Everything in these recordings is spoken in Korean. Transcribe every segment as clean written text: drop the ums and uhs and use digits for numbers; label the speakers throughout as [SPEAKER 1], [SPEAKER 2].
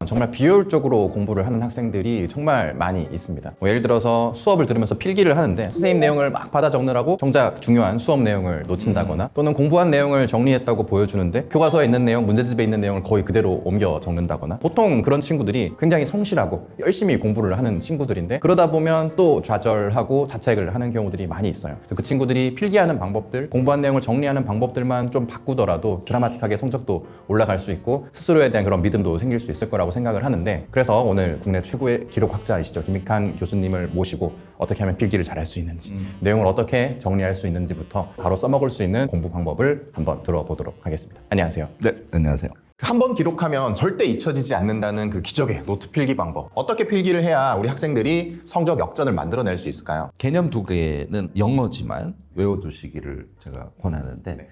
[SPEAKER 1] 정말 비효율적으로 공부를 하는 학생들이 정말 많이 있습니다. 뭐 예를 들어서 수업을 들으면서 필기를 하는데 선생님 내용을 막 받아 적느라고 정작 중요한 수업 내용을 놓친다거나 또는 공부한 내용을 정리했다고 보여주는데 교과서에 있는 내용, 문제집에 있는 내용을 거의 그대로 옮겨 적는다거나 보통 그런 친구들이 굉장히 성실하고 열심히 공부를 하는 친구들인데 그러다 보면 또 좌절하고 자책을 하는 경우들이 많이 있어요. 그 친구들이 필기하는 방법들, 공부한 내용을 정리하는 방법들만 좀 바꾸더라도 드라마틱하게 성적도 올라갈 수 있고 스스로에 대한 그런 믿음도 생길 수 있을 거라고 생각을 하는데 그래서 오늘 국내 최고의 기록학자이시죠. 김익한 교수님을 모시고 어떻게 하면 필기를 잘할 수 있는지 내용을 어떻게 정리할 수 있는지부터 바로 써먹을 수 있는 공부 방법을 한번 들어보도록 하겠습니다. 안녕하세요.
[SPEAKER 2] 네, 안녕하세요.
[SPEAKER 3] 한 번 기록하면 절대 잊혀지지 않는다는 그 기적의 노트 필기 방법. 어떻게 필기를 해야 우리 학생들이 성적 역전을 만들어낼 수 있을까요?
[SPEAKER 2] 개념 두 개는 영어지만 외워두시기를 제가 권하는데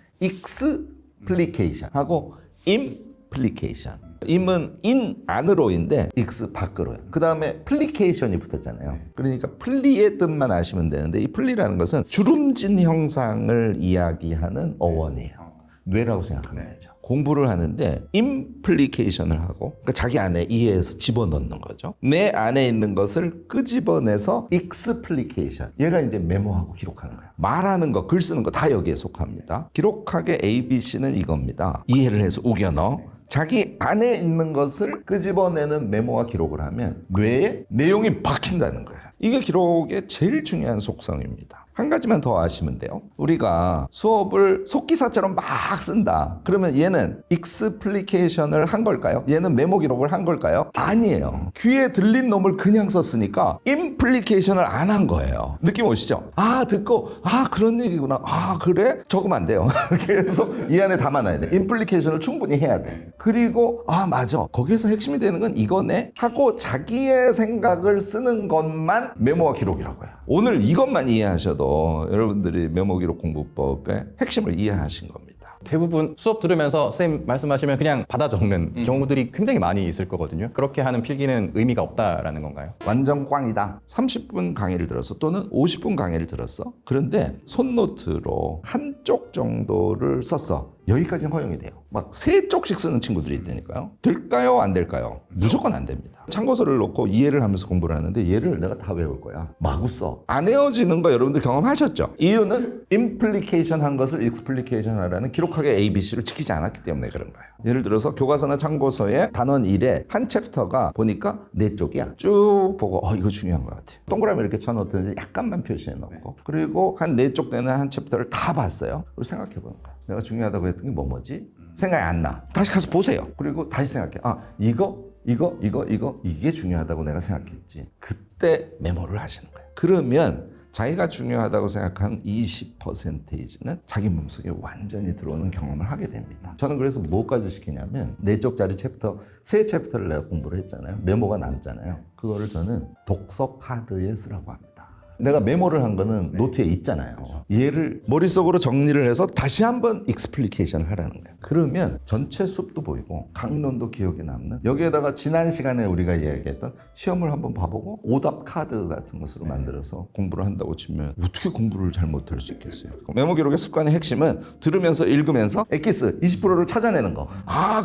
[SPEAKER 2] 익스플리케이션하고 임플리케이션. 임은 인 안으로인데 익스 밖으로요. 그 다음에 플리케이션이 붙었잖아요. 그러니까 플리의 뜻만 아시면 되는데 이 플리라는 것은 주름진 형상을 이야기하는 어원이에요. 뇌라고 생각하면 되죠. 공부를 하는데 임플리케이션을 하고 그러니까 자기 안에 이해해서 집어넣는 거죠. 내 안에 있는 것을 끄집어내서 익스플리케이션. 얘가 이제 메모하고 기록하는 거예요. 말하는 거, 글 쓰는 거 다 여기에 속합니다. 기록학의 ABC는 이겁니다. 이해를 해서 우겨 넣어. 자기 안에 있는 것을 끄집어내는 메모와 기록을 하면 뇌에 내용이 박힌다는 거예요. 이게 기록의 제일 중요한 속성입니다. 한 가지만 더 아시면 돼요. 우리가 수업을 속기사처럼 막 쓴다. 그러면 얘는 익스플리케이션을 한 걸까요? 얘는 메모 기록을 한 걸까요? 아니에요. 귀에 들린 놈을 그냥 썼으니까 임플리케이션을 안 한 거예요. 느낌 오시죠? 아, 듣고 그런 얘기구나. 아, 그래? 적으면 안 돼요. 계속 이 안에 담아놔야 돼. 임플리케이션을 충분히 해야 돼. 그리고 맞아. 거기에서 핵심이 되는 건 이거네 하고 자기의 생각을 쓰는 것만 메모와 기록이라고요. 오늘 이것만 이해하셔도 여러분들이 메모 기록 공부법의 핵심을 이해하신 겁니다.
[SPEAKER 1] 대부분 수업 들으면서 선생님 말씀하시면 그냥 받아 적는 경우들이 굉장히 많이 있을 거거든요. 그렇게 하는 필기는 의미가 없다라는 건가요?
[SPEAKER 2] 완전 꽝이다. 30분 강의를 들었어. 또는 50분 강의를 들었어. 그런데 손노트로 한쪽 정도를 썼어. 여기까지는 허용이 돼요. 막 3쪽씩 쓰는 친구들이 있다니까요. 될까요? 안 될까요? 무조건 안 됩니다. 참고서를 놓고 이해를 하면서 공부를 하는데 얘를 내가 다 외울 거야. 마구 써. 안 외워지는 거 여러분들 경험하셨죠? 이유는 임플리케이션 한 것을 익스플리케이션 하라는 기록학의 ABC를 지키지 않았기 때문에 그런 거예요. 예를 들어서 교과서나 참고서의 단원 1에 한 챕터가 보니까 4쪽이야. 쭉 보고 이거 중요한 것 같아요. 동그라미 이렇게 쳐놓든지 약간만 표시해 놓고 그리고 한 4쪽 되는 한 챕터를 다 봤어요. 그리고 생각해 보는 거야. 내가 중요하다고 했던 게 뭐지? 생각이 안 나. 다시 가서 보세요. 그리고 다시 생각해. 이거 이게 중요하다고 내가 생각했지. 그때 메모를 하시는 거예요. 그러면 자기가 중요하다고 생각한 20%는 자기 몸속에 완전히 들어오는 경험을 하게 됩니다. 저는 그래서 뭐까지 시키냐면 4쪽짜리 챕터, 3챕터를 내가 공부를 했잖아요. 메모가 남잖아요. 그거를 저는 독서 카드에 쓰라고 합니다. 내가 메모를 한 거는 노트에 있잖아요. 얘를 머릿속으로 정리를 해서 다시 한번 익스플리케이션을 하라는 거예요. 그러면 전체 숲도 보이고 강론도 기억에 남는 여기에다가 지난 시간에 우리가 이야기했던 시험을 한번 봐보고 오답 카드 같은 것으로 만들어서 공부를 한다고 치면 어떻게 공부를 잘못할 수 있겠어요? 메모 기록의 습관의 핵심은 들으면서 읽으면서 엑기스 20%를 찾아내는 거.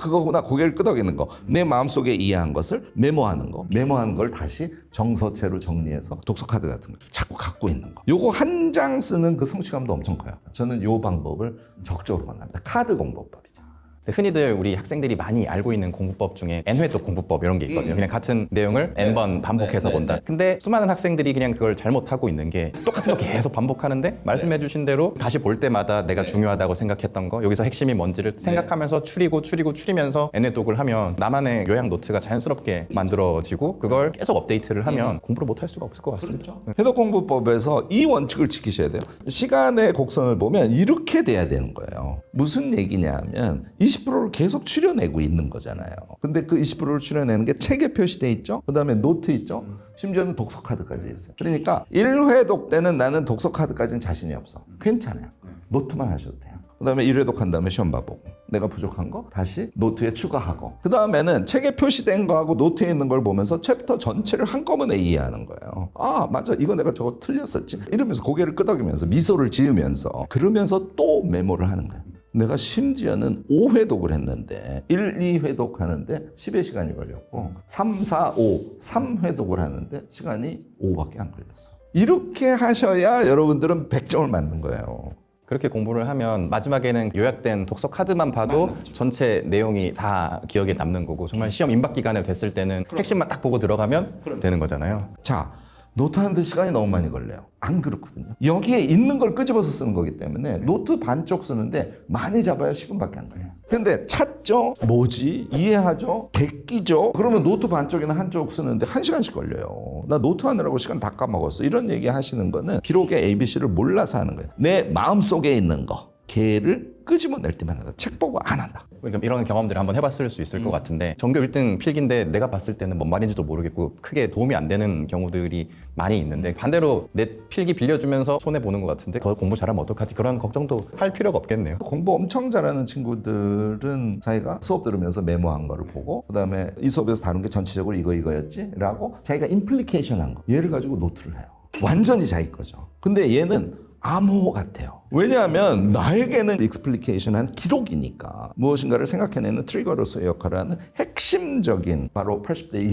[SPEAKER 2] 그거구나. 고개를 끄덕이는 거. 내 마음속에 이해한 것을 메모하는 거. 메모한 걸 다시 정서체로 정리해서 독서 카드 같은 거 자꾸 갖고 있는 거. 요거 한 장 쓰는 그 성취감도 엄청 커요. 저는 요 방법을 적극적으로 권합니다. 카드 공부법이죠.
[SPEAKER 1] 흔히들 우리 학생들이 많이 알고 있는 공부법 중에 N회독 공부법 이런 게 있거든요. 그냥 같은 내용을 N번 반복해서 본다. 근데 수많은 학생들이 그냥 그걸 잘못하고 있는 게 똑같은 거 계속 반복하는데 말씀해 주신 대로 다시 볼 때마다 내가 중요하다고 생각했던 거 여기서 핵심이 뭔지를 생각하면서 추리면서 N회독을 하면 나만의 요약 노트가 자연스럽게 만들어지고 그걸 계속 업데이트를 하면 공부를 못할 수가 없을 것 같습니다.
[SPEAKER 2] 해독 공부법에서 이 원칙을 지키셔야 돼요. 시간의 곡선을 보면 이렇게 돼야 되는 거예요. 무슨 얘기냐면 20%를 계속 추려내고 있는 거잖아요. 근데 그 20%를 추려내는 게 책에 표시돼 있죠. 그 다음에 노트 있죠. 심지어는 독서 카드까지 있어요. 그러니까 1회독 때는 나는 독서 카드까지는 자신이 없어. 괜찮아요. 노트만 하셔도 돼요. 그 다음에 1회독 한 다음에 시험 봐보고 내가 부족한 거 다시 노트에 추가하고 그 다음에는 책에 표시된 거하고 노트에 있는 걸 보면서 챕터 전체를 한꺼번에 이해하는 거예요. 맞아 이거 내가 저거 틀렸었지 이러면서 고개를 끄덕이면서 미소를 지으면서 그러면서 또 메모를 하는 거예요. 내가 심지어는 5회독을 했는데 1, 2회독 하는데 10의 시간이 걸렸고 3, 4, 5, 3회독을 하는데 시간이 5밖에 안 걸렸어. 이렇게 하셔야 여러분들은 100점을 맞는 거예요.
[SPEAKER 1] 그렇게 공부를 하면 마지막에는 요약된 독서 카드만 봐도 전체 내용이 다 기억에 남는 거고 정말 시험 임박 기간에 됐을 때는 핵심만 딱 보고 들어가면 되는 거잖아요.
[SPEAKER 2] 자, 노트 하는데 시간이 너무 많이 걸려요. 안 그렇거든요. 여기에 있는 걸 끄집어서 쓰는 거기 때문에 노트 반쪽 쓰는데 많이 잡아야 10분밖에 안 걸려요. 근데 찾죠? 뭐지? 이해하죠? 객기죠? 그러면 노트 반쪽이나 한쪽 쓰는데 1시간씩 걸려요. 나 노트 하느라고 시간 다 까먹었어. 이런 얘기 하시는 거는 기록의 ABC를 몰라서 하는 거예요. 내 마음속에 있는 거. 걔를 끄집어낼 때만 한다. 책 보고 안 한다.
[SPEAKER 1] 그러니까 이런 경험들을 한번 해봤을 수 있을 것 같은데 전교 1등 필기인데 내가 봤을 때는 뭔 말인지도 모르겠고 크게 도움이 안 되는 경우들이 많이 있는데 반대로 내 필기 빌려주면서 손해보는 것 같은데 더 공부 잘하면 어떡하지? 그런 걱정도 할 필요가 없겠네요.
[SPEAKER 2] 공부 엄청 잘하는 친구들은 자기가 수업 들으면서 메모한 거를 보고 그다음에 이 수업에서 다룬 게 전체적으로 이거였지? 라고 자기가 임플리케이션 한 거 얘를 가지고 노트를 해요. 완전히 자기 거죠. 근데 얘는 암호 같아요. 왜냐하면 나에게는 익스플리케이션한 기록이니까 무엇인가를 생각해내는 트리거로서의 역할을 하는 핵심적인 바로 80대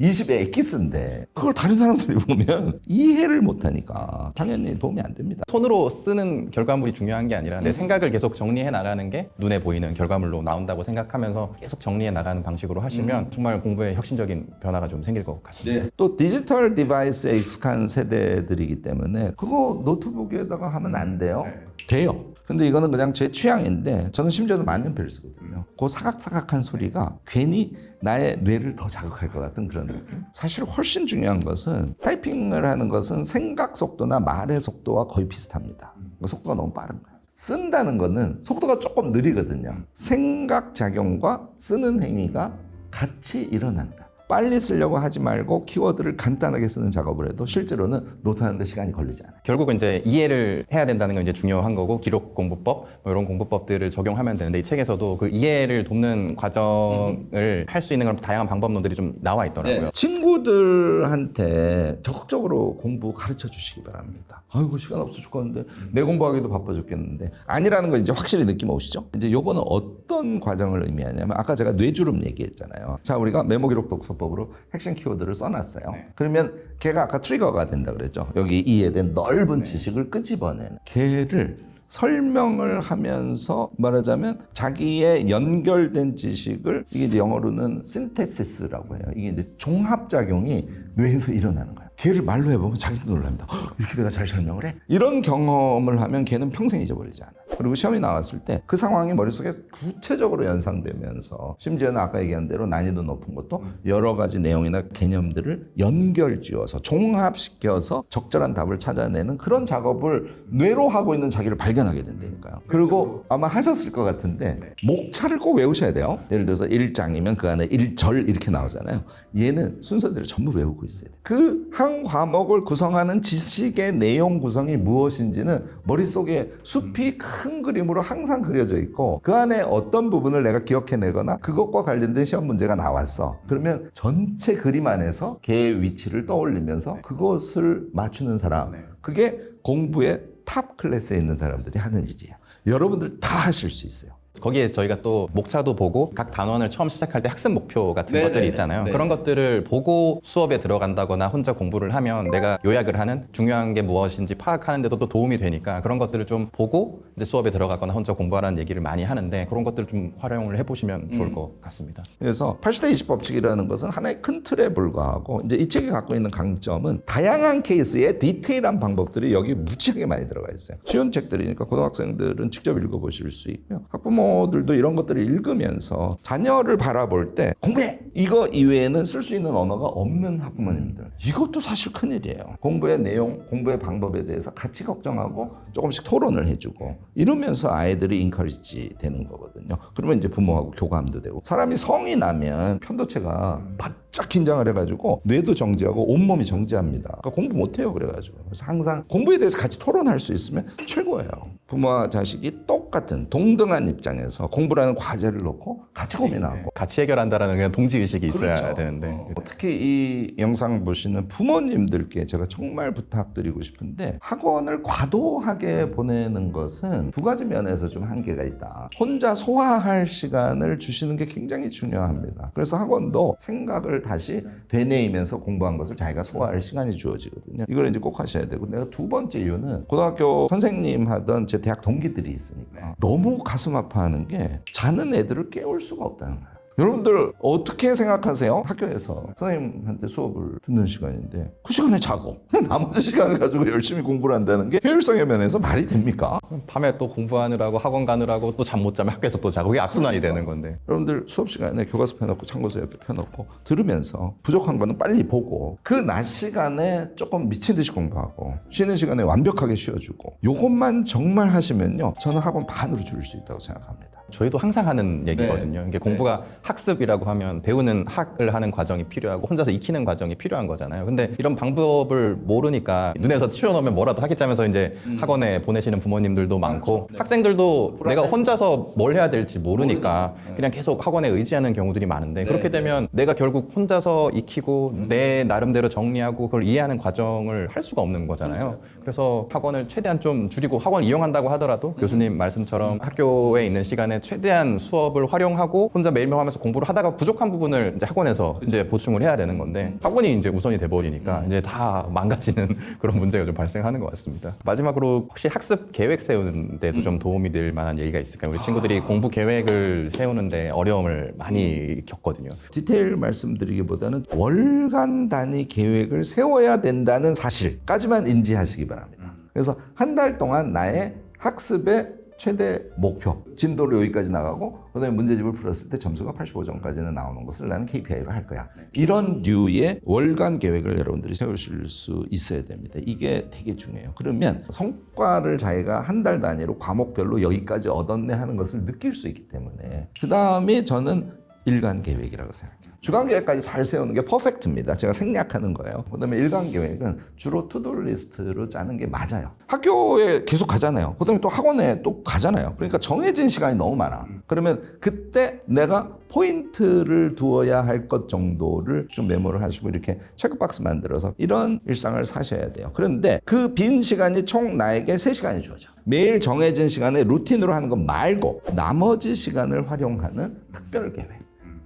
[SPEAKER 2] 20의 엑기스인데 그걸 다른 사람들이 보면 이해를 못하니까 당연히 도움이 안 됩니다.
[SPEAKER 1] 손으로 쓰는 결과물이 중요한 게 아니라 내 생각을 계속 정리해 나가는 게 눈에 보이는 결과물로 나온다고 생각하면서 계속 정리해 나가는 방식으로 하시면 정말 공부에 혁신적인 변화가 좀 생길 것 같습니다.
[SPEAKER 2] 또 디지털 디바이스에 익숙한 세대들이기 때문에 그거 노트북에다가 하면 안 돼요? 돼요. 근데 이거는 그냥 제 취향인데 저는 심지어는 만년필을 쓰거든요. 그 사각사각한 소리가 괜히 나의 뇌를 더 자극할 것 같은 그런 느낌. 사실 훨씬 중요한 것은 타이핑을 하는 것은 생각 속도나 말의 속도와 거의 비슷합니다. 속도가 너무 빠른 거예요. 쓴다는 거는 속도가 조금 느리거든요. 생각 작용과 쓰는 행위가 같이 일어난다. 빨리 쓰려고 하지 말고 키워드를 간단하게 쓰는 작업을 해도 실제로는 노트하는데 시간이 걸리지 않아요.
[SPEAKER 1] 결국은 이제 이해를 해야 된다는 건 이제 중요한 거고 기록 공부법 뭐 이런 공부법들을 적용하면 되는데 이 책에서도 그 이해를 돕는 과정을 할 수 있는 그런 다양한 방법론들이 좀 나와 있더라고요.
[SPEAKER 2] 친구들한테 적극적으로 공부 가르쳐 주시기 바랍니다. 아이고 시간 없어 죽겠는데 내 공부하기도 바빠 죽겠는데 아니라는 거 이제 확실히 느낌 오시죠? 이제 요거는 어떤 과정을 의미하냐면 아까 제가 뇌주름 얘기했잖아요. 자 우리가 메모 기록 독서법으로 핵심 키워드를 써놨어요. 그러면 걔가 아까 트리거가 된다 그랬죠. 여기 이해된 넓은 지식을 끄집어내는 걔를 설명을 하면서 말하자면 자기의 연결된 지식을 이게 이제 영어로는 신테시스라고 해요. 이게 이제 종합작용이 뇌에서 일어나는 거예요. 걔를 말로 해보면 자기도 놀랍니다. 이렇게 내가 잘 설명을 해? 이런 경험을 하면 걔는 평생 잊어버리지 않아요. 그리고 시험이 나왔을 때 그 상황이 머릿속에 구체적으로 연상되면서 심지어는 아까 얘기한 대로 난이도 높은 것도 여러 가지 내용이나 개념들을 연결지어서 종합시켜서 적절한 답을 찾아내는 그런 작업을 뇌로 하고 있는 자기를 발견하게 된다니까요. 그리고 아마 하셨을 것 같은데 목차를 꼭 외우셔야 돼요. 예를 들어서 1장이면 그 안에 1절 이렇게 나오잖아요. 얘는 순서대로 전부 외우고 있어야 돼요. 그 한 과목을 구성하는 지식의 내용 구성이 무엇인지는 머릿속에 숲이 큰 그림으로 항상 그려져 있고 그 안에 어떤 부분을 내가 기억해내거나 그것과 관련된 시험 문제가 나왔어. 그러면 전체 그림 안에서 걔의 위치를 떠올리면서 그것을 맞추는 사람. 그게 공부의 탑 클래스에 있는 사람들이 하는 일이에요. 여러분들 다 하실 수 있어요.
[SPEAKER 1] 거기에 저희가 또 목차도 보고 각 단원을 처음 시작할 때 학습 목표 같은
[SPEAKER 2] 네네네.
[SPEAKER 1] 것들이 있잖아요.
[SPEAKER 2] 네.
[SPEAKER 1] 그런 것들을 보고 수업에 들어간다거나 혼자 공부를 하면 내가 요약을 하는 중요한 게 무엇인지 파악하는 데도 또 도움이 되니까 그런 것들을 좀 보고 이제 수업에 들어가거나 혼자 공부하라는 얘기를 많이 하는데 그런 것들을 좀 활용을 해보시면 좋을 것 같습니다.
[SPEAKER 2] 그래서 80대 20 법칙이라는 것은 하나의 큰 틀에 불과하고 이제 이 책이 갖고 있는 강점은 다양한 케이스의 디테일한 방법들이 여기 무지하게 많이 들어가 있어요. 쉬운 책들이니까 고등학생들은 직접 읽어보실 수 있고요. 학부모들도 이런 것들을 읽으면서 자녀를 바라볼 때 공부해! 이거 이외에는 쓸 수 있는 언어가 없는 학부모님들. 이것도 사실 큰일이에요. 공부의 내용, 공부의 방법에 대해서 같이 걱정하고 조금씩 토론을 해주고 이러면서 아이들이 인커리지 되는 거거든요. 그러면 이제 부모하고 교감도 되고 사람이 성이 나면 편도체가 바짝 긴장을 해가지고 뇌도 정지하고 온몸이 정지합니다. 그러니까 공부 못해요. 그래가지고 그래서 항상 공부에 대해서 같이 토론할 수 있으면 최고예요. 부모와 자식이 똑같은 동등한 입장에서 공부라는 과제를 놓고 같이 고민하고
[SPEAKER 1] 같이 해결한다라는 그냥 동지의식이 있어야
[SPEAKER 2] 그렇죠.
[SPEAKER 1] 되는데
[SPEAKER 2] 특히 이 영상 보시는 부모님들께 제가 정말 부탁드리고 싶은데 학원을 과도하게 보내는 것은 두 가지 면에서 좀 한계가 있다. 혼자 소화할 시간을 주시는 게 굉장히 중요합니다. 그래서 학원도 생각을 다시 되뇌이면서 공부한 것을 자기가 소화할 시간이 주어지거든요. 이걸 이제 꼭 하셔야 되고 내가 두 번째 이유는 고등학교 선생님 하던 제 대학 동기들이 있으니까 너무 가슴 아파하는 게 자는 애들을 깨울 수가 없다는 거예요. 여러분들 어떻게 생각하세요? 학교에서 선생님한테 수업을 듣는 시간인데 그 시간에 자고 나머지 시간을 가지고 열심히 공부를 한다는 게 효율성의 면에서 말이 됩니까?
[SPEAKER 1] 밤에 또 공부하느라고 학원 가느라고 또 잠 못 자면 학교에서 또 자고 그게 악순환이 되는 건데
[SPEAKER 2] 여러분들 수업 시간에 교과서 펴놓고 참고서 옆에 펴놓고 들으면서 부족한 거는 빨리 보고 그 낮 시간에 조금 미친 듯이 공부하고 쉬는 시간에 완벽하게 쉬어주고 요것만 정말 하시면요 저는 학원 반으로 줄일 수 있다고 생각합니다.
[SPEAKER 1] 저희도 항상 하는 얘기거든요. 이게 공부가 학습이라고 하면 배우는 학을 하는 과정이 필요하고 혼자서 익히는 과정이 필요한 거잖아요. 근데 이런 방법을 모르니까 눈에서 치워놓으면 뭐라도 하겠자면서 이제 학원에 보내시는 부모님들도 많고 학생들도 내가 혼자서 뭘 해야 될지 모르니까 그냥 계속 학원에 의지하는 경우들이 많은데 그렇게 되면 내가 결국 혼자서 익히고 내 나름대로 정리하고 그걸 이해하는 과정을 할 수가 없는 거잖아요. 그래서 학원을 최대한 좀 줄이고 학원 이용한다고 하더라도 교수님 말씀처럼 학교에 있는 시간에 최대한 수업을 활용하고 혼자 매일매일 하면서 공부를 하다가 부족한 부분을 이제 학원에서 이제 보충을 해야 되는 건데 학원이 이제 우선이 돼 버리니까 이제 다 망가지는 그런 문제가 좀 발생하는 것 같습니다. 마지막으로 혹시 학습 계획 세우는 데도 좀 도움이 될 만한 얘기가 있을까요? 우리 친구들이 공부 계획을 세우는데 어려움을 많이 겪거든요.
[SPEAKER 2] 디테일 말씀드리기보다는 월간 단위 계획을 세워야 된다는 사실까지만 인지하시기 바랍니다. 그래서 한 달 동안 나의 학습의 최대 목표, 진도를 여기까지 나가고 그다음에 문제집을 풀었을 때 점수가 85점까지는 나오는 것을 나는 KPI로 할 거야. 이런 류의 월간 계획을 여러분들이 세우실 수 있어야 됩니다. 이게 되게 중요해요. 그러면 성과를 자기가 한 달 단위로 과목별로 여기까지 얻었네 하는 것을 느낄 수 있기 때문에 그 다음에 저는 일간 계획이라고 생각해요. 주간 계획까지 잘 세우는 게 퍼펙트입니다. 제가 생략하는 거예요. 그다음에 일간 계획은 주로 투두 리스트로 짜는 게 맞아요. 학교에 계속 가잖아요. 그다음에 또 학원에 또 가잖아요. 그러니까 정해진 시간이 너무 많아. 그러면 그때 내가 포인트를 두어야 할 것 정도를 좀 메모를 하시고 이렇게 체크박스 만들어서 이런 일상을 사셔야 돼요. 그런데 그 빈 시간이 총 나에게 3시간이 주어져. 매일 정해진 시간에 루틴으로 하는 것 말고 나머지 시간을 활용하는 특별 계획.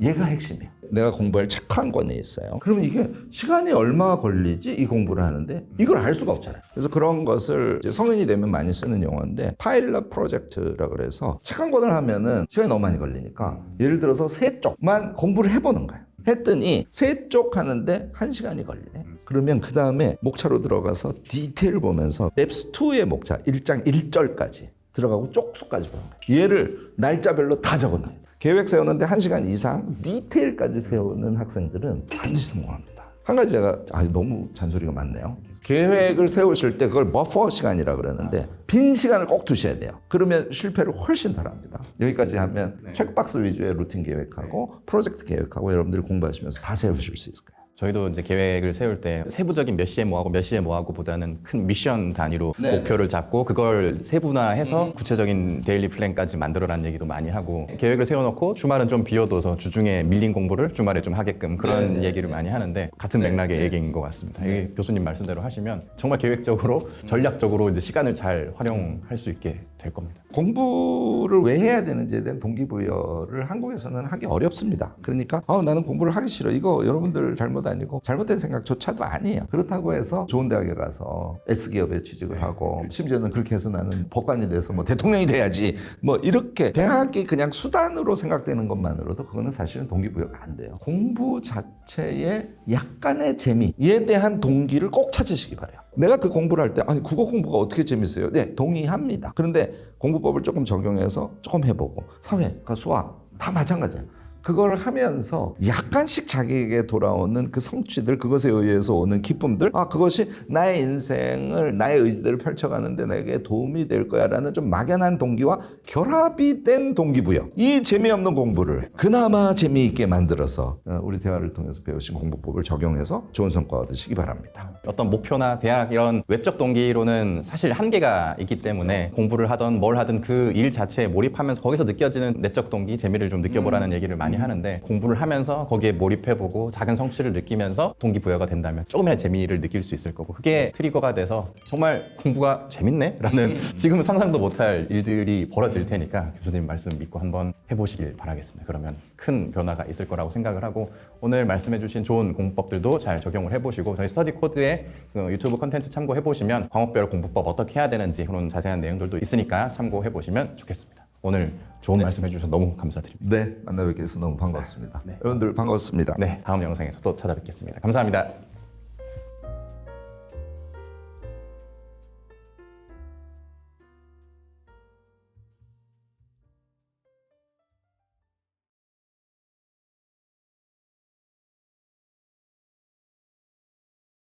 [SPEAKER 2] 얘가 핵심이에요. 내가 공부할 책 한 권에 있어요. 그러면 이게 시간이 얼마 걸리지? 이 공부를 하는데 이걸 알 수가 없잖아요. 그래서 그런 것을 이제 성인이 되면 많이 쓰는 용어인데 파일럿 프로젝트라고 그래서 책 한 권을 하면은 시간이 너무 많이 걸리니까 예를 들어서 3쪽만 공부를 해보는 거예요. 했더니 3쪽 하는데 1시간이 걸리네. 그러면 그 다음에 목차로 들어가서 디테일 보면서 맵스 2의 목차 1장 1절까지 들어가고 쪽수까지 보는 거예요. 얘를 날짜별로 다 적어놔요. 계획 세우는데 1시간 이상 디테일까지 세우는 학생들은 반드시 성공합니다. 한 가지 제가 너무 잔소리가 많네요. 계획을 세우실 때 그걸 버퍼 시간이라고 그러는데 빈 시간을 꼭 두셔야 돼요. 그러면 실패를 훨씬 덜합니다. 여기까지 하면 체크박스 위주의 루틴 계획하고 프로젝트 계획하고 여러분들이 공부하시면서 다 세우실 수 있을 거예요.
[SPEAKER 1] 저희도 이제 계획을 세울 때 세부적인 몇 시에 뭐 하고 몇 시에 뭐 하고 보다는 큰 미션 단위로 목표를 잡고 그걸 세분화해서 구체적인 데일리 플랜까지 만들어라는 얘기도 많이 하고 계획을 세워놓고 주말은 좀 비워둬서 주중에 밀린 공부를 주말에 좀 하게끔 그런 얘기를 많이 하는데 같은 맥락의 얘기인 것 같습니다. 이게 교수님 말씀대로 하시면 정말 계획적으로 전략적으로 이제 시간을 잘 활용할 수 있게 될 겁니다.
[SPEAKER 2] 공부를 왜 해야 되는지에 대한 동기부여를 한국에서는 하기 어렵습니다. 그러니까 나는 공부를 하기 싫어. 이거 여러분들 잘못 아니고 잘못된 생각조차도 아니에요. 그렇다고 해서 좋은 대학에 가서 S기업에 취직을 하고 심지어는 그렇게 해서 나는 법관이 돼서 뭐 대통령이 돼야지 뭐 이렇게 대학이 그냥 수단으로 생각되는 것만으로도 그거는 사실은 동기부여가 안 돼요. 공부 자체의 약간의 재미에 대한 동기를 꼭 찾으시기 바라요. 내가 그 공부를 할 때 국어 공부가 어떻게 재밌어요? 네, 동의합니다. 그런데 공부법을 조금 적용해서 조금 해보고 사회과 수학 다 마찬가지예요. 그걸 하면서 약간씩 자기에게 돌아오는 그 성취들, 그것에 의해서 오는 기쁨들, 그것이 나의 인생을, 나의 의지대로 펼쳐가는데 내게 도움이 될 거야 라는 좀 막연한 동기와 결합이 된 동기부여. 이 재미없는 공부를 그나마 재미있게 만들어서 우리 대화를 통해서 배우신 공부법을 적용해서 좋은 성과 얻으시기 바랍니다.
[SPEAKER 1] 어떤 목표나 대학 이런 외적 동기로는 사실 한계가 있기 때문에 공부를 하던 뭘 하든 그 일 자체에 몰입하면서 거기서 느껴지는 내적 동기, 재미를 좀 느껴보라는 얘기를 많이 하는데, 공부를 하면서 거기에 몰입해보고 작은 성취를 느끼면서 동기부여가 된다면 조금이라도 재미를 느낄 수 있을 거고, 그게 트리거가 돼서 정말 공부가 재밌네? 라는 지금은 상상도 못할 일들이 벌어질 테니까 교수님 말씀 믿고 한번 해보시길 바라겠습니다. 그러면 큰 변화가 있을 거라고 생각을 하고, 오늘 말씀해주신 좋은 공부법들도 잘 적용을 해보시고, 저희 스터디 코드의 그 유튜브 컨텐츠 참고해보시면 과목별 공부법 어떻게 해야 되는지 그런 자세한 내용들도 있으니까 참고해보시면 좋겠습니다. 오늘 좋은 말씀 해주셔서 너무 감사드립니다.
[SPEAKER 2] 네, 만나 뵙게 돼서 너무 반갑습니다. 여러분들 반갑습니다.
[SPEAKER 1] 네, 다음 영상에서 또 찾아뵙겠습니다. 감사합니다.